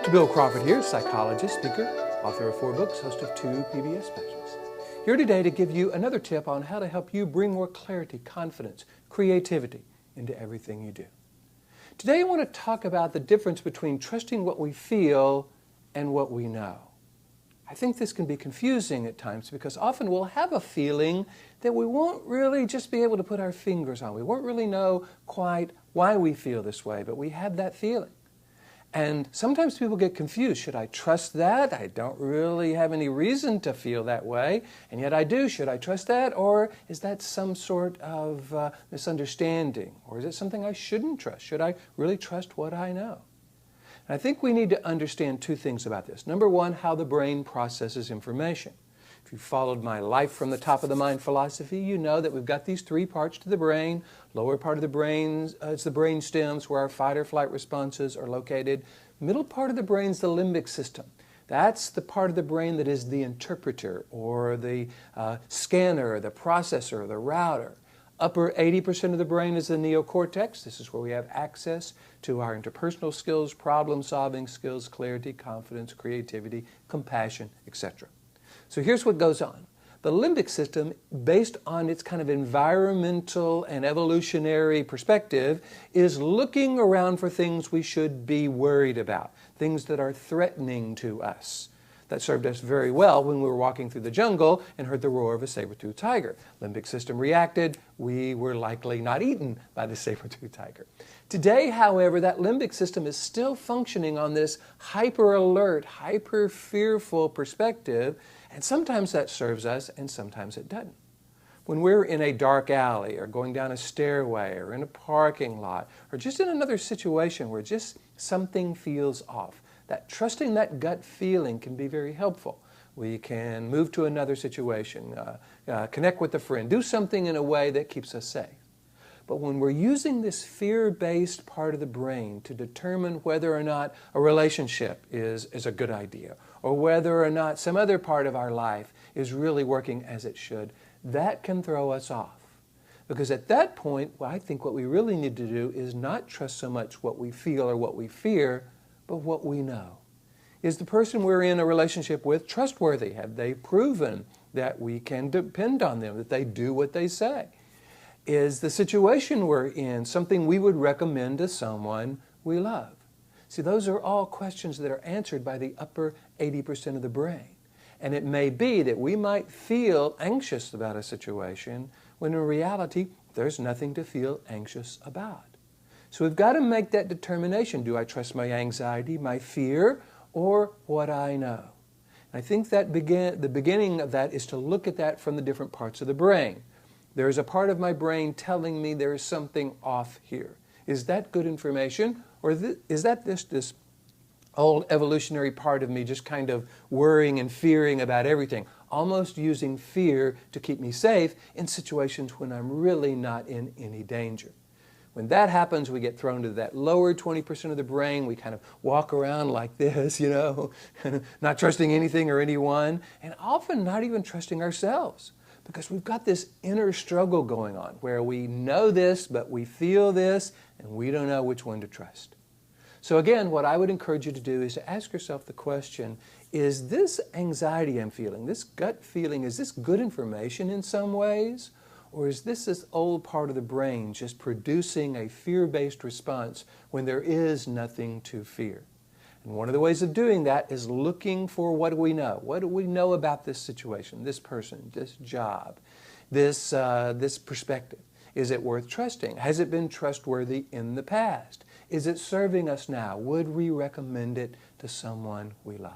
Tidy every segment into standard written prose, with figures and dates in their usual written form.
Dr. Bill Crawford here, psychologist, speaker, author of 4 books, host of 2 PBS specials. Here today to give you another tip on how to help you bring more clarity, confidence, creativity into everything you do. Today I want to talk about the difference between trusting what we feel and what we know. I think this can be confusing at times because often we'll have a feeling that we won't really just be able to put our fingers on. We won't really know quite why we feel this way, but we have that feeling. And sometimes people get confused. Should I trust that? I don't really have any reason to feel that way, and yet I do. Should I trust that? Or is that some sort of misunderstanding? Or is it something I shouldn't trust? Should I really trust what I know? And I think we need to understand 2 things about this. Number 1, how the brain processes information. If you followed my life from the top of the mind philosophy, you know that we've got these 3 parts to the brain. Lower part of the brain is the brain stems where our fight or flight responses are located. Middle part of the brain is the limbic system. That's the part of the brain that is the interpreter or the scanner, the processor, the router. Upper 80% of the brain is the neocortex. This is where we have access to our interpersonal skills, problem-solving skills, clarity, confidence, creativity, compassion, etc. So here's what goes on. The limbic system, based on its kind of environmental and evolutionary perspective, is looking around for things we should be worried about, things that are threatening to us. That served us very well when we were walking through the jungle and heard the roar of a saber-toothed tiger. Limbic system reacted. We were likely not eaten by the saber-toothed tiger. Today, however, that limbic system is still functioning on this hyper-alert, hyper-fearful perspective, and sometimes that serves us and sometimes it doesn't. When we're in a dark alley or going down a stairway or in a parking lot or just in another situation where just something feels off, trusting that gut feeling can be very helpful. We can move to another situation, connect with a friend, do something in a way that keeps us safe. But when we're using this fear-based part of the brain to determine whether or not a relationship is a good idea, or whether or not some other part of our life is really working as it should, that can throw us off. Because at that point, I think what we really need to do is not trust so much what we feel or what we fear, but what we know. Is the person we're in a relationship with trustworthy? Have they proven that we can depend on them, that they do what they say? Is the situation we're in something we would recommend to someone we love? See, those are all questions that are answered by the upper 80% of the brain. And it may be that we might feel anxious about a situation when in reality there's nothing to feel anxious about. So we've got to make that determination. Do I trust my anxiety, my fear, or what I know? And I think that the beginning of that is to look at that from the different parts of the brain. There is a part of my brain telling me there is something off here. Is that good information? Or is that this old evolutionary part of me just kind of worrying and fearing about everything, almost using fear to keep me safe in situations when I'm really not in any danger? When that happens, we get thrown to that lower 20% of the brain. We kind of walk around like this, not trusting anything or anyone, and often not even trusting ourselves. Because we've got this inner struggle going on where we know this, but we feel this, and we don't know which one to trust. So again, what I would encourage you to do is to ask yourself the question, is this anxiety I'm feeling, this gut feeling, is this good information in some ways? Or is this old part of the brain just producing a fear-based response when there is nothing to fear? And one of the ways of doing that is looking for what do we know? What do we know about this situation, this person, this job, this perspective? Is it worth trusting? Has it been trustworthy in the past? Is it serving us now? Would we recommend it to someone we love?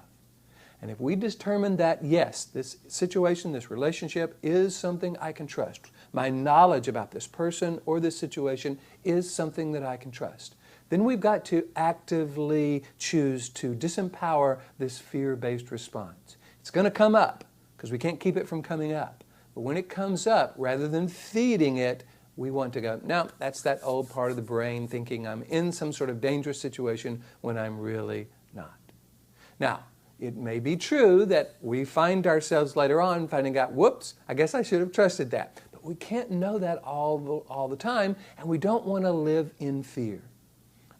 And if we determine that, yes, this situation, this relationship is something I can trust. My knowledge about this person or this situation is something that I can trust. Then we've got to actively choose to disempower this fear-based response. It's going to come up because we can't keep it from coming up. But when it comes up, rather than feeding it, we want to go, no, that's that old part of the brain thinking I'm in some sort of dangerous situation when I'm really not. Now, it may be true that we find ourselves later on finding out, whoops, I guess I should have trusted that. But we can't know that all the time, and we don't want to live in fear.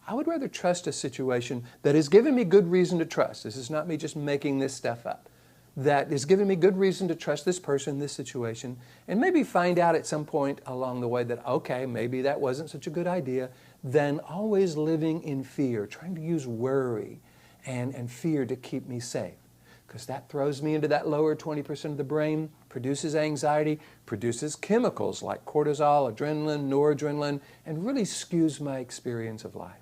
I would rather trust a situation that has given me good reason to trust. This is not me just making this stuff up. That has given me good reason to trust this person, this situation, and maybe find out at some point along the way that, okay, maybe that wasn't such a good idea, than always living in fear, trying to use worry and fear to keep me safe. Because that throws me into that lower 20% of the brain, produces anxiety, produces chemicals like cortisol, adrenaline, noradrenaline, and really skews my experience of life.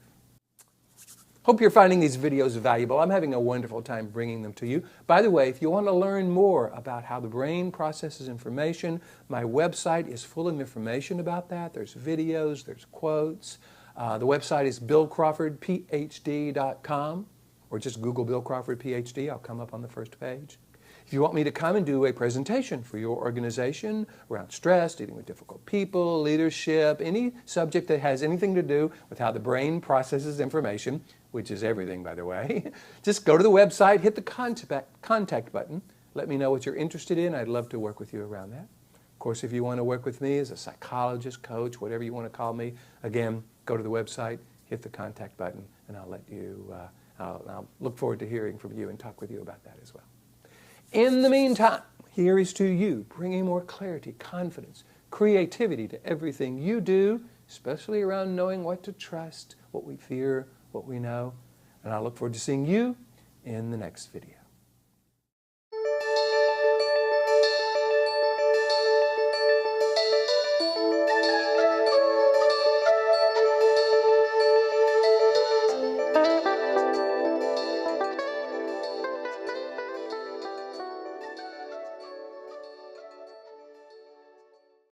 Hope you're finding these videos valuable. I'm having a wonderful time bringing them to you. By the way, if you want to learn more about how the brain processes information, my website is full of information about that. There's videos, there's quotes. The website is billcrawfordphd.com, or just Google Bill Crawford PhD. I'll come up on the first page. If you want me to come and do a presentation for your organization around stress, dealing with difficult people, leadership, any subject that has anything to do with how the brain processes information, which is everything, by the way, just go to the website, hit the contact button. Let me know what you're interested in. I'd love to work with you around that. Of course, if you want to work with me as a psychologist, coach, whatever you want to call me, again, go to the website, hit the contact button, and I'll let you, I'll look forward to hearing from you and talk with you about that as well. In the meantime, here is to you, bringing more clarity, confidence, creativity to everything you do, especially around knowing what to trust, what we fear, what we know. And I look forward to seeing you in the next video.